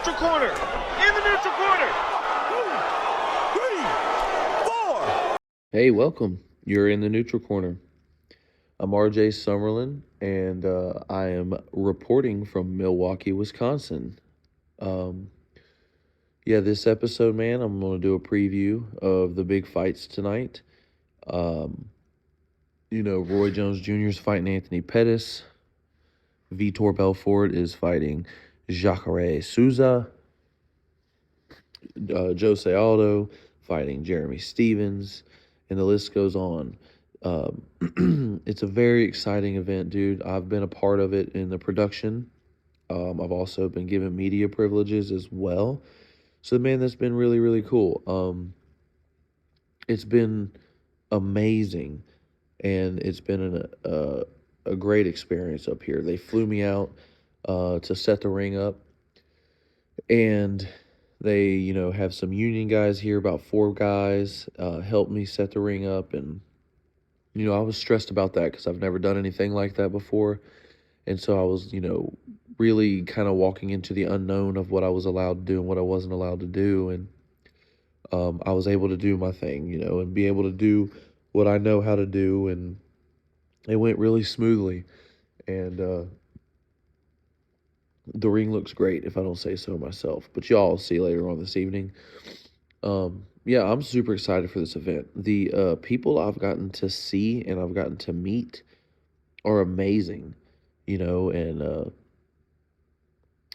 neutral corner. In the neutral corner. 2, 3, 4. Hey, welcome. You're in the neutral corner. I'm RJ Summerlin, and I am reporting from Milwaukee, Wisconsin. This episode, man, I'm going to do a preview of the big fights tonight. Roy Jones Jr. is fighting Anthony Pettis. Vitor Belfort is fighting Jacare Souza. Jose Aldo fighting Jeremy Stevens. And the list goes on. It's a very exciting event, dude. I've been a part of it in the production. I've also been given media privileges as well. So, man, that's been really, really cool. It's been amazing, and it's been a great experience up here. They flew me out to set the ring up, and they, have some union guys here, about 4 guys, helped me set the ring up, and I was stressed about that because I've never done anything like that before. And so I was, really kind of walking into the unknown of what I was allowed to do and what I wasn't allowed to do. And I was able to do my thing, and be able to do what I know how to do. And it went really smoothly. And the ring looks great, if I don't say so myself. But y'all will see later on this evening. I'm super excited for this event. The people I've gotten to see and I've gotten to meet are amazing, and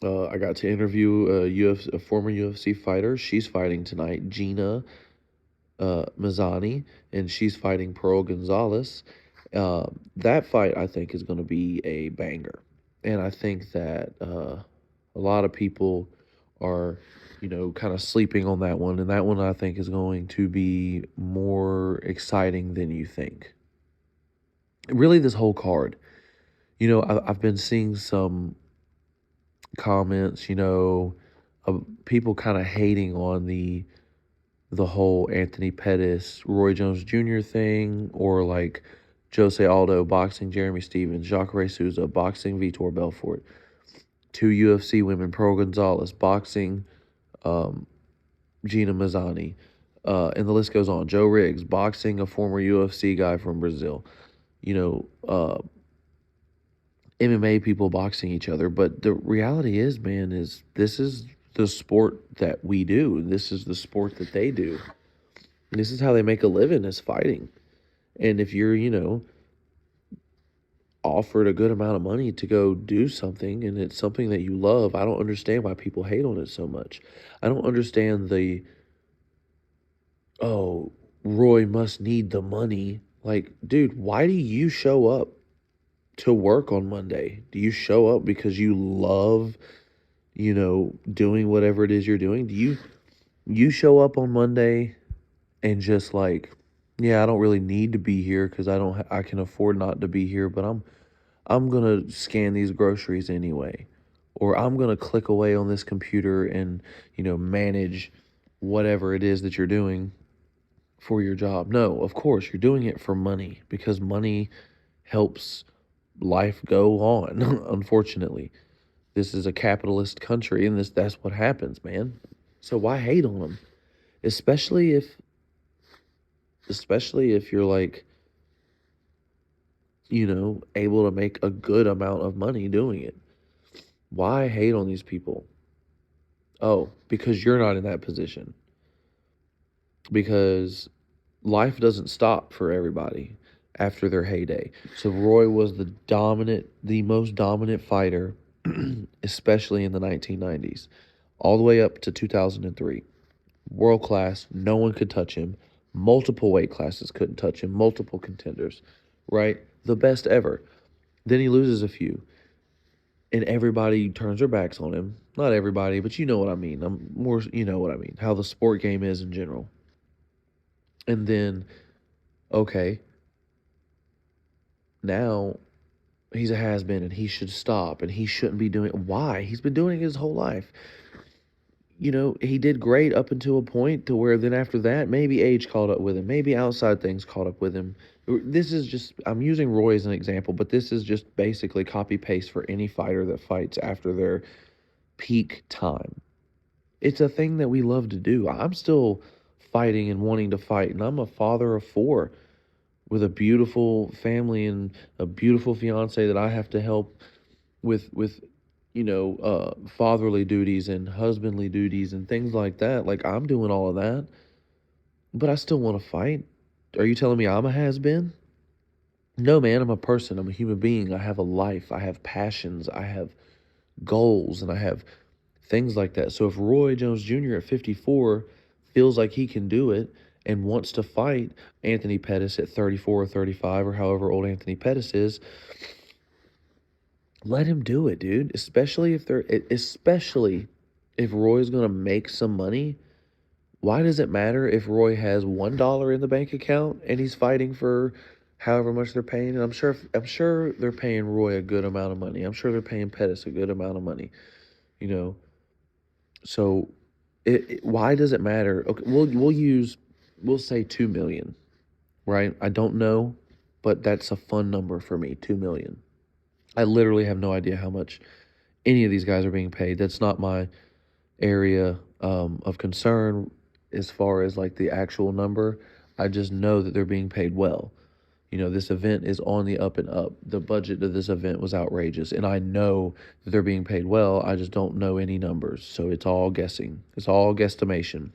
I got to interview a former UFC fighter. She's fighting tonight, Gina Mazzani, and she's fighting Pearl Gonzalez. That fight, I think, is going to be a banger. And I think that a lot of people are kind of sleeping on that one. And that one, I think, is going to be more exciting than you think. Really, this whole card. I've been seeing some comments, of people kind of hating on the whole Anthony Pettis, Roy Jones Jr. thing, or like Jose Aldo boxing Jeremy Stevens, Jacare Souza boxing Vitor Belfort, 2 UFC women, Pearl Gonzalez boxing Gina Mazzani, and the list goes on. Joe Riggs boxing a former UFC guy from Brazil. MMA people boxing each other. But the reality is, man, is this is the sport that we do. This is the sport that they do. And this is how they make a living, is fighting. And if you're, offered a good amount of money to go do something, and it's something that you love, I don't understand why people hate on it so much. I don't understand Roy must need the money. Like, dude, why do you show up to work on Monday? Do you show up because you love, doing whatever it is you're doing? Do you show up on Monday and just like, yeah, I don't really need to be here because I can afford not to be here, but I'm going to scan these groceries anyway. Or I'm going to click away on this computer and, manage whatever it is that you're doing for your job. No, of course, you're doing it for money, because money helps life go on. Unfortunately, this is a capitalist country, and that's what happens, man. So why hate on them? Especially if you're like, able to make a good amount of money doing it. Why hate on these people? Oh, because you're not in that position. Because life doesn't stop for everybody after their heyday. So Roy was the most dominant fighter, especially in the 1990s, all the way up to 2003. World class, no one could touch him. Multiple weight classes couldn't touch him. Multiple contenders, right? The best ever. Then he loses a few, and everybody turns their backs on him. Not everybody, but you know what I mean. You know what I mean. How the sport game is in general. And then, okay, now he's a has-been and he should stop and he shouldn't be doing it. Why? He's been doing it his whole life. He did great up until a point to where then after that, maybe age caught up with him. Maybe outside things caught up with him. This is just, I'm using Roy as an example, but this is just basically copy-paste for any fighter that fights after their peak time. It's a thing that we love to do. I'm still fighting and wanting to fight, and I'm a father of 4 with a beautiful family and a beautiful fiance that I have to help with fatherly duties and husbandly duties and things like that. Like, I'm doing all of that, but I still want to fight. Are you telling me I'm a has-been? No, man, I'm a person. I'm a human being. I have a life. I have passions. I have goals, and I have things like that. So if Roy Jones Jr. at 54 feels like he can do it and wants to fight Anthony Pettis at 34 or 35 or however old Anthony Pettis is, let him do it, dude. Especially if Roy's going to make some money. Why does it matter if Roy has $1 in the bank account and he's fighting for however much they're paying? And I'm sure they're paying Roy a good amount of money. I'm sure they're paying Pettis a good amount of money. So why does it matter? Okay, we'll say 2 million, right? I don't know, but that's a fun number for me, 2 million. I literally have no idea how much any of these guys are being paid. That's not my area of concern as far as like the actual number. I just know that they're being paid well. This event is on the up and up. The budget of this event was outrageous, and I know that they're being paid well. I just don't know any numbers, so it's all guessing. It's all guesstimation.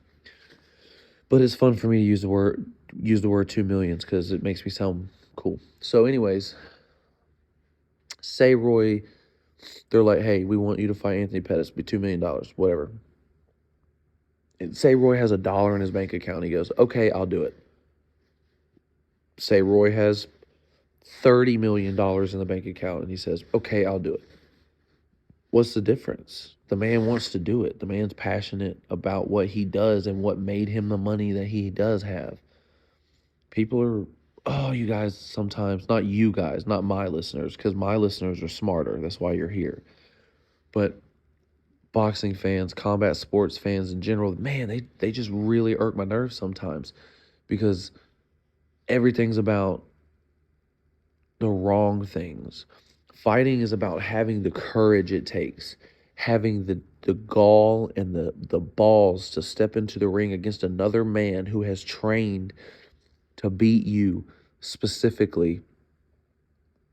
But it's fun for me to use the word 2 millions because it makes me sound cool. So, anyways, say Roy, they're like, hey, we want you to fight Anthony Pettis, be $2 million, whatever. And say Roy has $1 in his bank account. He goes, okay, I'll do it. Say Roy has $30 million in the bank account and he says, okay, I'll do it. What's the difference? The man wants to do it. The man's passionate about what he does and what made him the money that he does have. People are, you guys sometimes, not you guys, not my listeners, because my listeners are smarter. That's why you're here. But boxing fans, combat sports fans in general, man, they just really irk my nerves sometimes because everything's about the wrong things. Fighting is about having the courage it takes, having the gall and the balls to step into the ring against another man who has trained to beat you specifically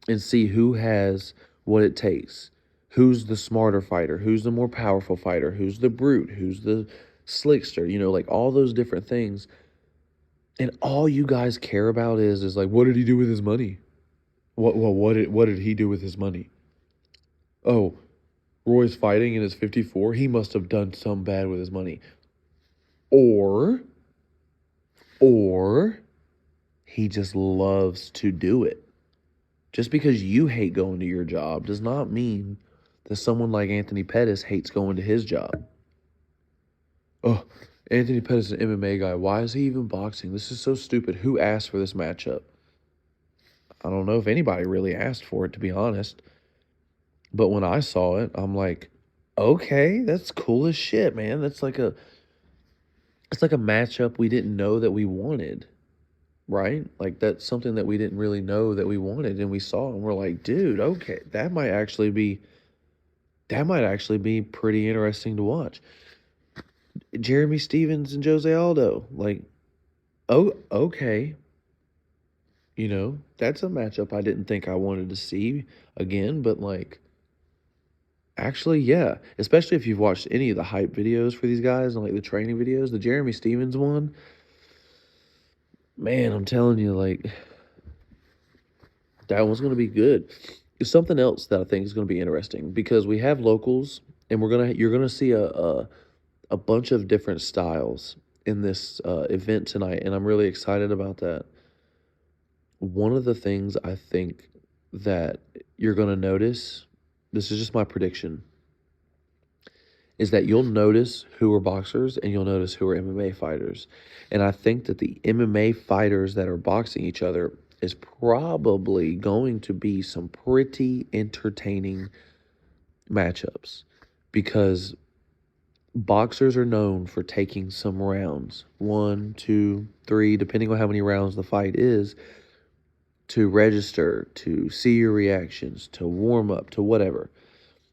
and see who has what it takes. Who's the smarter fighter? Who's the more powerful fighter? Who's the brute? Who's the slickster? Like all those different things. And all you guys care about is like, what did he do with his money? What did he do with his money? Oh, Roy's fighting and is 54. He must have done some bad with his money. Or he just loves to do it. Just because you hate going to your job does not mean that someone like Anthony Pettis hates going to his job. Oh, Anthony Pettis is an MMA guy. Why is he even boxing? This is so stupid. Who asked for this matchup? I don't know if anybody really asked for it, to be honest. But when I saw it, I'm like, okay, that's cool as shit, man. It's like a matchup we didn't know that we wanted, right? Like that's something that we didn't really know that we wanted, and we saw, and we're like, dude, okay, that might actually be pretty interesting to watch. Jeremy Stevens and Jose Aldo, like, oh, okay. That's a matchup I didn't think I wanted to see again, but like, actually, yeah. Especially if you've watched any of the hype videos for these guys and like the training videos, the Jeremy Stevens one, man, I'm telling you, like, that one's going to be good. It's something else that I think is going to be interesting because we have locals and you're going to see a bunch of different styles in this event tonight, and I'm really excited about that. One of the things I think that you're going to notice, this is just my prediction, is that you'll notice who are boxers and you'll notice who are MMA fighters. And I think that the MMA fighters that are boxing each other is probably going to be some pretty entertaining matchups because boxers are known for taking some rounds, 1, 2, 3, depending on how many rounds the fight is, to register, to see your reactions, to warm up, to whatever.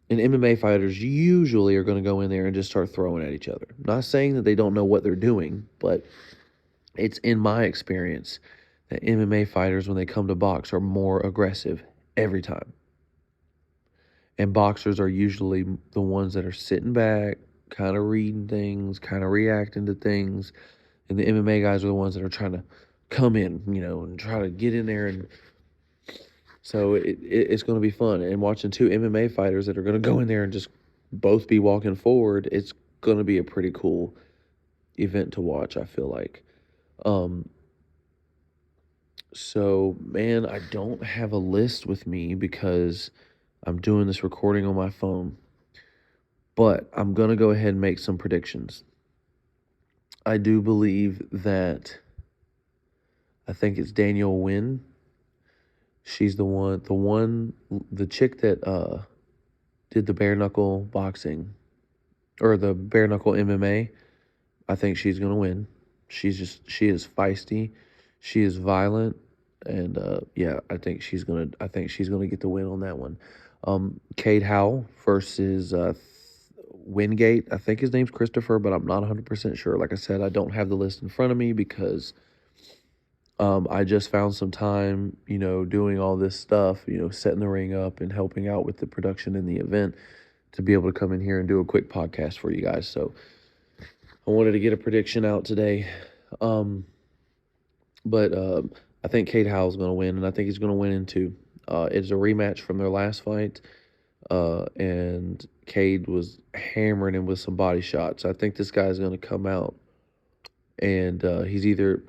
And MMA fighters usually are going to go in there and just start throwing at each other. Not saying that they don't know what they're doing, but it's in my experience that MMA fighters, when they come to box, are more aggressive every time. And boxers are usually the ones that are sitting back, kind of reading things, kind of reacting to things. And the MMA guys are the ones that are trying to come in, and try to get in there. And so it's going to be fun. And watching two MMA fighters that are going to go in there and just both be walking forward, it's going to be a pretty cool event to watch, I feel like. So, man, I don't have a list with me because I'm doing this recording on my phone. But I'm going to go ahead and make some predictions. I do believe that I think it's Danielle Wynn. She's the chick that did the bare knuckle boxing or the bare knuckle MMA. I think she's going to win. She is feisty. She is violent. And I think she's gonna get the win on that one. Cade Howell versus Wingate. I think his name's Christopher, but I'm not 100% sure. Like I said, I don't have the list in front of me because I just found some time, doing all this stuff, setting the ring up and helping out with the production in the event to be able to come in here and do a quick podcast for you guys. So I wanted to get a prediction out today. But I think Cade Howell's going to win, and I think he's going to win in two. It's a rematch from their last fight, and Cade was hammering him with some body shots. I think this guy's going to come out, and he's either,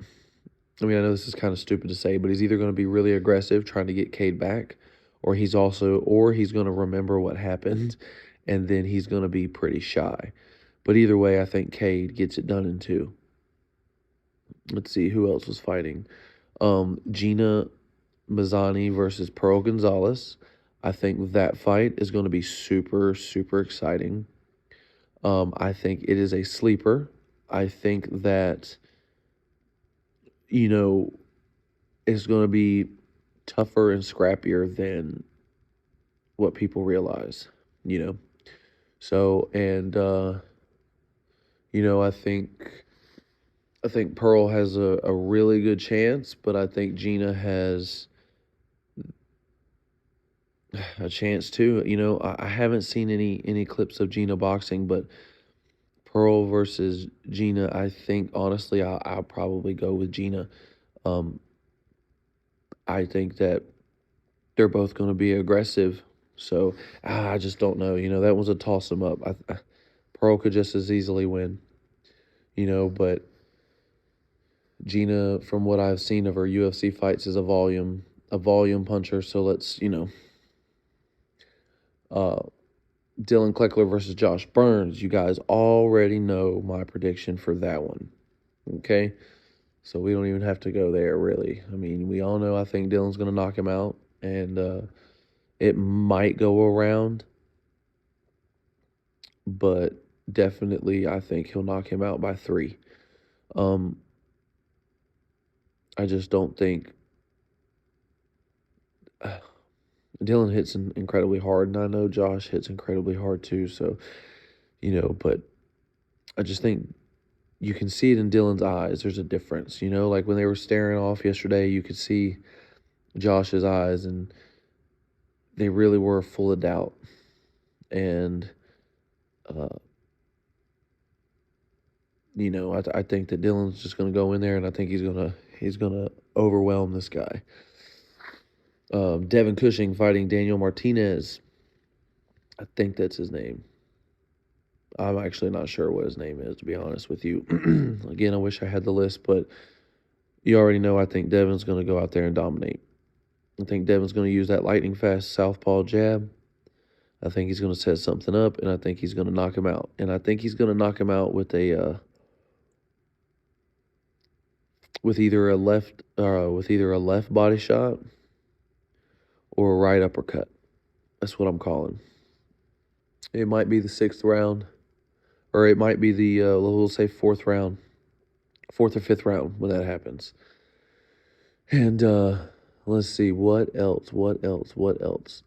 I know this is kind of stupid to say, but he's either going to be really aggressive trying to get Cade back, or he's going to remember what happened, and then he's going to be pretty shy. But either way, I think Cade gets it done in two. Let's see who else was fighting. Gina Mazzani versus Pearl Gonzalez. I think that fight is going to be super, super exciting. I think it is a sleeper. I think that, it's going to be tougher and scrappier than what people realize, So, and, I think Pearl has a really good chance, but I think Gina has a chance too. I haven't seen any clips of Gina boxing, but Pearl versus Gina, I think, honestly, I'll probably go with Gina. I think that they're both going to be aggressive, so I just don't know. That was a toss-em up. Pearl could just as easily win, but Gina, from what I've seen of her UFC fights, is a volume puncher. So let's, Dylan Kleckler versus Josh Burns. You guys already know my prediction for that one. Okay? So we don't even have to go there, really. We all know I think Dylan's going to knock him out, and it might go around, but definitely I think he'll knock him out by 3. I just don't think Dylan hits incredibly hard, and I know Josh hits incredibly hard too. So, but I just think you can see it in Dylan's eyes. There's a difference, like when they were staring off yesterday, you could see Josh's eyes, and they really were full of doubt. And, I think that Dylan's just going to go in there, and I think he's gonna overwhelm this guy. Devin Cushing fighting Daniel Martinez. I think that's his name. I'm actually not sure what his name is, to be honest with you. Again, I wish I had the list, but you already know I think Devin's going to go out there and dominate. I think Devin's going to use that lightning fast southpaw jab. I think he's going to set something up, and I think he's going to knock him out. And I think he's going to knock him out with either a left body shot or a right uppercut. That's what I'm calling. It might be the 6th round, or it might be the, we'll say 4th round, 4th or 5th round when that happens. And Let's see, what else?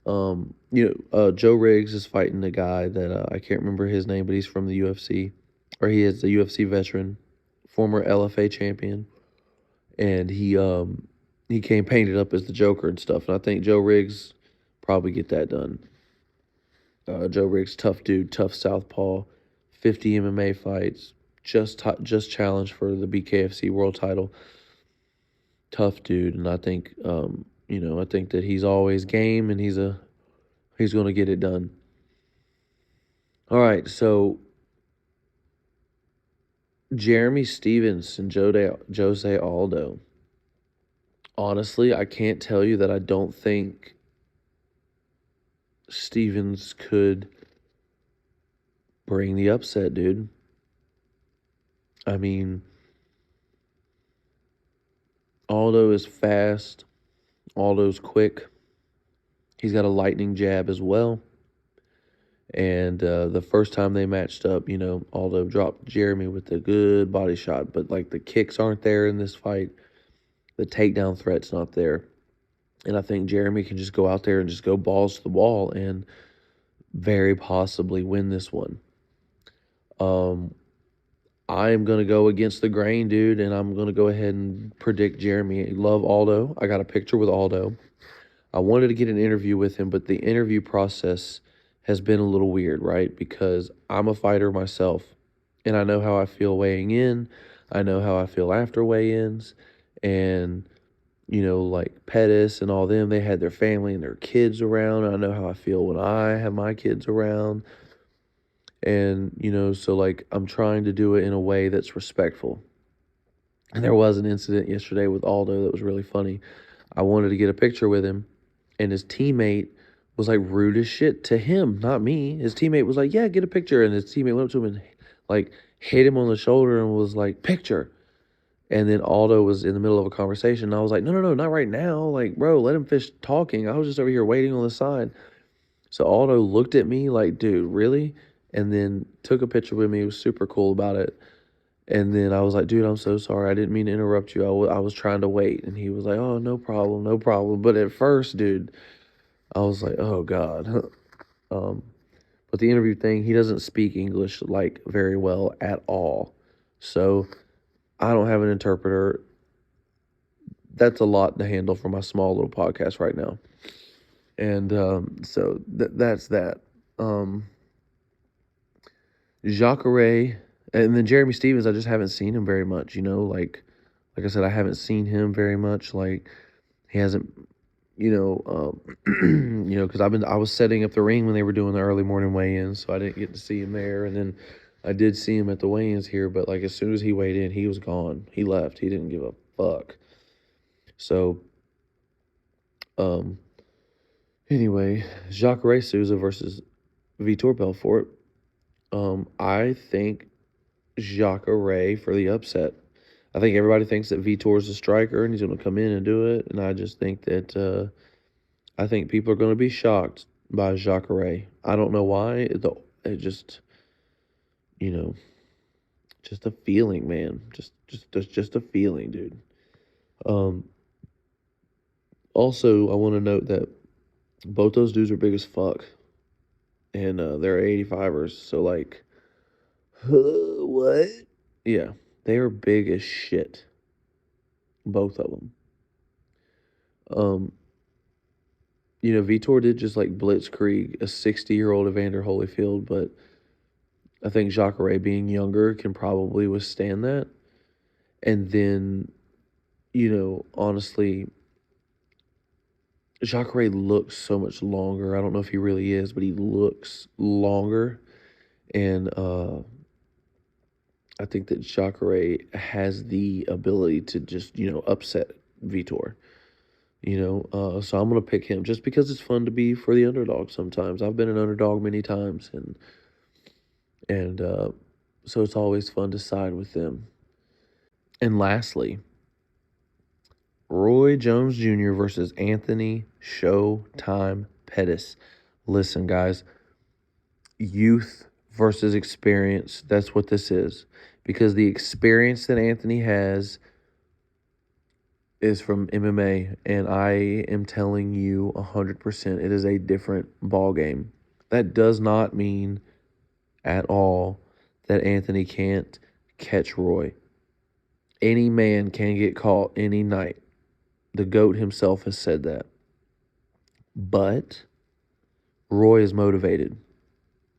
Joe Riggs is fighting a guy that I can't remember his name, but he's from the UFC, or he is a UFC veteran, former LFA champion, and he came painted up as the Joker and stuff. And I think Joe Riggs probably get that done. Joe Riggs, tough dude, tough southpaw, 50 MMA fights, just challenged for the BKFC world title. Tough dude, and I think I think that he's always game, and he's going to get it done. All right, so Jeremy Stevens and Jose Aldo. Honestly, I can't tell you that I don't think Stevens could bring the upset, dude. I mean, Aldo is fast. Aldo's quick. He's got a lightning jab as well. And the first time they matched up, Aldo dropped Jeremy with a good body shot. But, the kicks aren't there in this fight. The takedown threat's not there. And I think Jeremy can just go out there and just go balls to the wall and very possibly win this one. I am going to go against the grain, dude, and I'm going to go ahead and predict Jeremy. I love Aldo. I got a picture with Aldo. I wanted to get an interview with him, but the interview process has been a little weird, right? Because I'm a fighter myself, and I know how I feel weighing in. I know how I feel after weigh-ins, and, Pettis and all them, they had their family and their kids around. I know how I feel when I have my kids around. And, so I'm trying to do it in a way that's respectful. And there was an incident yesterday with Aldo that was really funny. I wanted to get a picture with him, and his teammate was rude as shit to him, not me. His teammate was like, yeah, get a picture. And his teammate went up to him and hit him on the shoulder and was like, picture. And then Aldo was in the middle of a conversation. And I was like, no, not right now. Bro, let him finish talking. I was just over here waiting on the side. So Aldo looked at me like, dude, really? And then took a picture with me. He was super cool about it. And then I was like, dude, I'm so sorry. I didn't mean to interrupt you. I was trying to wait. And he was like, oh, no problem, no problem. But at first, dude, I was like, oh, God. But the interview thing, he doesn't speak English, very well at all. So I don't have an interpreter. That's a lot to handle for my small little podcast right now. And so that's that. Jacare, and then Jeremy Stevens, I just haven't seen him very much, like I said, I haven't seen him very much, he hasn't, because I was setting up the ring when they were doing the early morning weigh-ins, so I didn't get to see him there, and then I did see him at the weigh-ins here, but, as soon as he weighed in, he was gone, he left, he didn't give a fuck, so, anyway, Jacare Souza versus Vitor Belfort. I think Jacare for the upset. I think everybody thinks that Vitor's a striker and he's going to come in and do it. And I just think that I think people are going to be shocked by Jacare. I don't know why. It just, just a feeling, man. Just a feeling, dude. Also, I want to note that both those dudes are big as fuck. And they're 85ers. So, what? Yeah, they are big as shit. Both of them. Vitor did just blitzkrieg a 60-year-old Evander Holyfield, but I think Jacare being younger can probably withstand that. And then, honestly, Jacare looks so much longer. I don't know if he really is, but he looks longer. And I think that Jacare has the ability to just, upset Vitor. So I'm going to pick him just because it's fun to be for the underdog sometimes. I've been an underdog many times, and so it's always fun to side with them. And lastly, Roy Jones Jr. versus Anthony Showtime Pettis. Listen, guys, youth versus experience, that's what this is. Because the experience that Anthony has is from MMA, and I am telling you 100% it is a different ball game. That does not mean at all that Anthony can't catch Roy. Any man can get caught any night. The GOAT himself has said that. But Roy is motivated.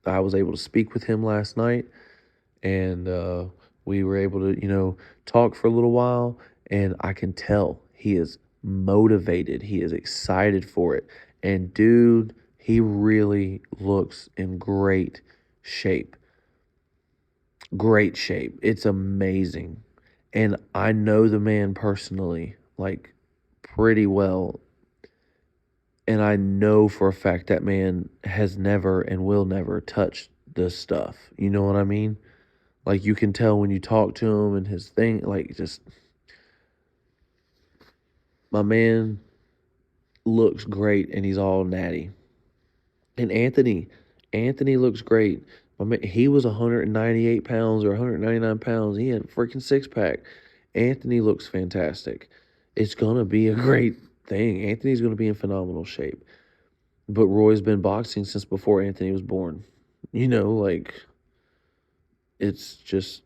I was able to speak with him last night, and we were able to, talk for a little while, and I can tell he is motivated. He is excited for it. And dude, he really looks in great shape. Great shape. It's amazing. And I know the man personally, like pretty well. And I know for a fact that man has never and will never touch this stuff. You know what I mean? Like, you can tell when you talk to him and his thing, like, just, my man looks great and he's all natty. And Anthony looks great. My man, he was 198 pounds or 199 pounds. He had a freaking six pack. Anthony looks fantastic. It's going to be a great thing. Anthony's going to be in phenomenal shape. But Roy's been boxing since before Anthony was born. Like, it's just,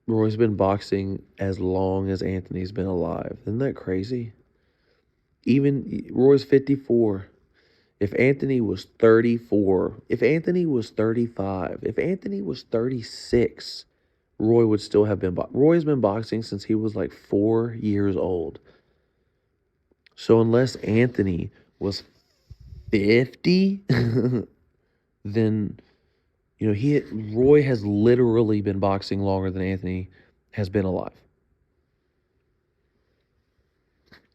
Roy's been boxing as long as Anthony's been alive. Isn't that crazy? Even Roy's 54. If Anthony was 34, if Anthony was 35, if Anthony was 36, Roy would still have been Roy's been boxing since he was like 4 years old. So unless Anthony was 50, then Roy has literally been boxing longer than Anthony has been alive.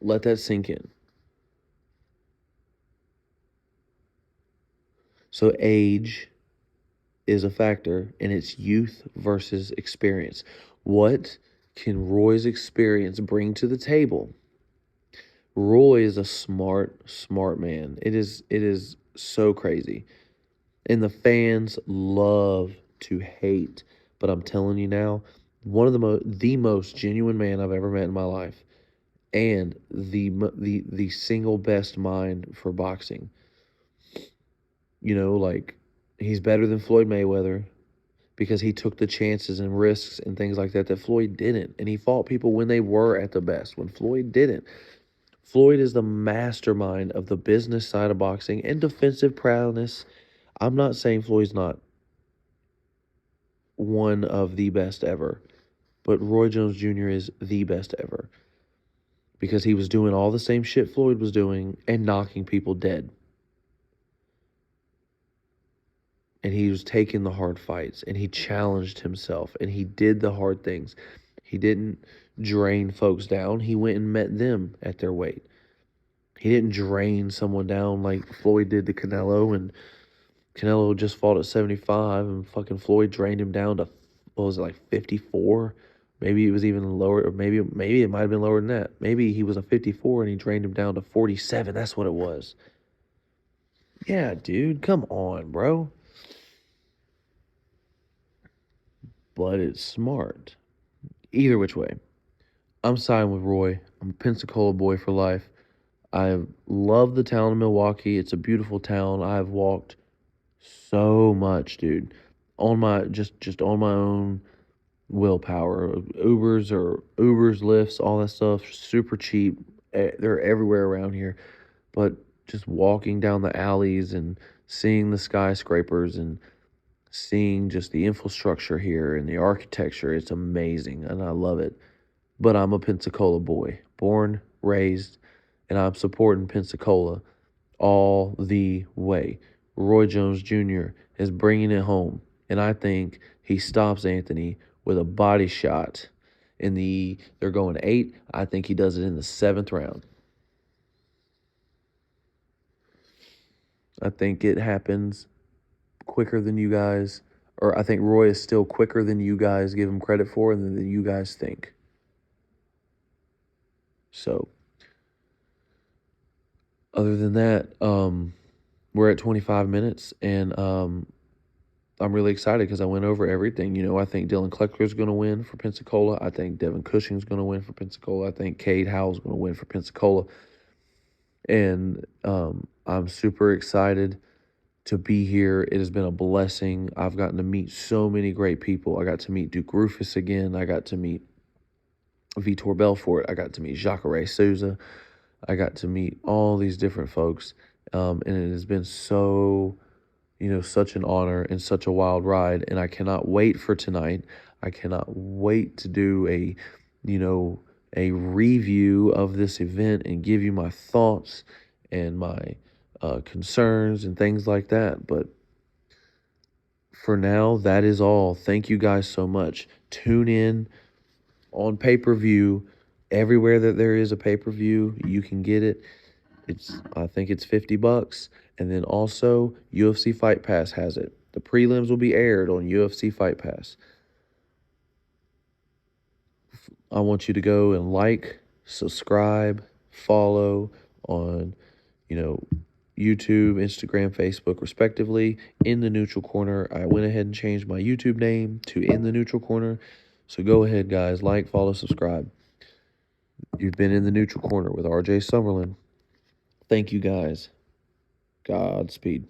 Let that sink in. So age is a factor, and it's youth versus experience. What can Roy's experience bring to the table? Roy is a smart man. It is so crazy. And the fans love to hate, but I'm telling you now, one of the most genuine man I've ever met in my life, and the single best mind for boxing. Like, he's better than Floyd Mayweather because he took the chances and risks and things like that Floyd didn't. And he fought people when they were at the best, when Floyd didn't. Floyd is the mastermind of the business side of boxing and defensive prowess. I'm not saying Floyd's not one of the best ever, but Roy Jones Jr. is the best ever because he was doing all the same shit Floyd was doing and knocking people dead. And he was taking the hard fights, and he challenged himself, and he did the hard things. He didn't drain folks down. He went and met them at their weight. He didn't drain someone down like Floyd did to Canelo, and Canelo just fought at 75, and fucking Floyd drained him down to, what was it, like 54? Maybe it was even lower, or maybe it might have been lower than that. Maybe he was a 54, and he drained him down to 47. That's what it was. Yeah, dude, come on, bro. But it's smart. Either which way, I'm siding with Roy. I'm a Pensacola boy for life. I love the town of Milwaukee. It's a beautiful town. I've walked so much, dude, on my just on my own willpower. Ubers, Lyfts, all that stuff, super cheap. They're everywhere around here. But just walking down the alleys and seeing the skyscrapers and seeing just the infrastructure here and the architecture, it's amazing, and I love it. But I'm a Pensacola boy, born, raised, and I'm supporting Pensacola all the way. Roy Jones Jr. is bringing it home, and I think he stops Anthony with a body shot they're going 8. I think he does it in the 7th round. I think it happens quicker than you guys, or I think Roy is still quicker than you guys give him credit for and than you guys think. So, other than that, we're at 25 minutes, and I'm really excited because I went over everything. I think Dylan Kleckler's going to win for Pensacola. I think Devin Cushing's going to win for Pensacola. I think Cade Howell's going to win for Pensacola. And I'm super excited to be here. It has been a blessing. I've gotten to meet so many great people. I got to meet Duke Rufus again. I got to meet Vitor Belfort. I got to meet Jacare Souza. I got to meet all these different folks. And it has been so, such an honor and such a wild ride. And I cannot wait for tonight. I cannot wait to do a review of this event and give you my thoughts and my concerns and things like that. But for now, that is all. Thank you guys so much. Tune in on pay-per-view. Everywhere that there is a pay-per-view, you can get it. I think it's $50. And then also, UFC Fight Pass has it. The prelims will be aired on UFC Fight Pass. I want you to go and like, subscribe, follow on, YouTube, Instagram, Facebook, respectively. In the Neutral Corner, I went ahead and changed my YouTube name to In the Neutral Corner. So go ahead, guys. Like, follow, subscribe. You've been in the Neutral Corner with RJ Summerlin. Thank you, guys. Godspeed.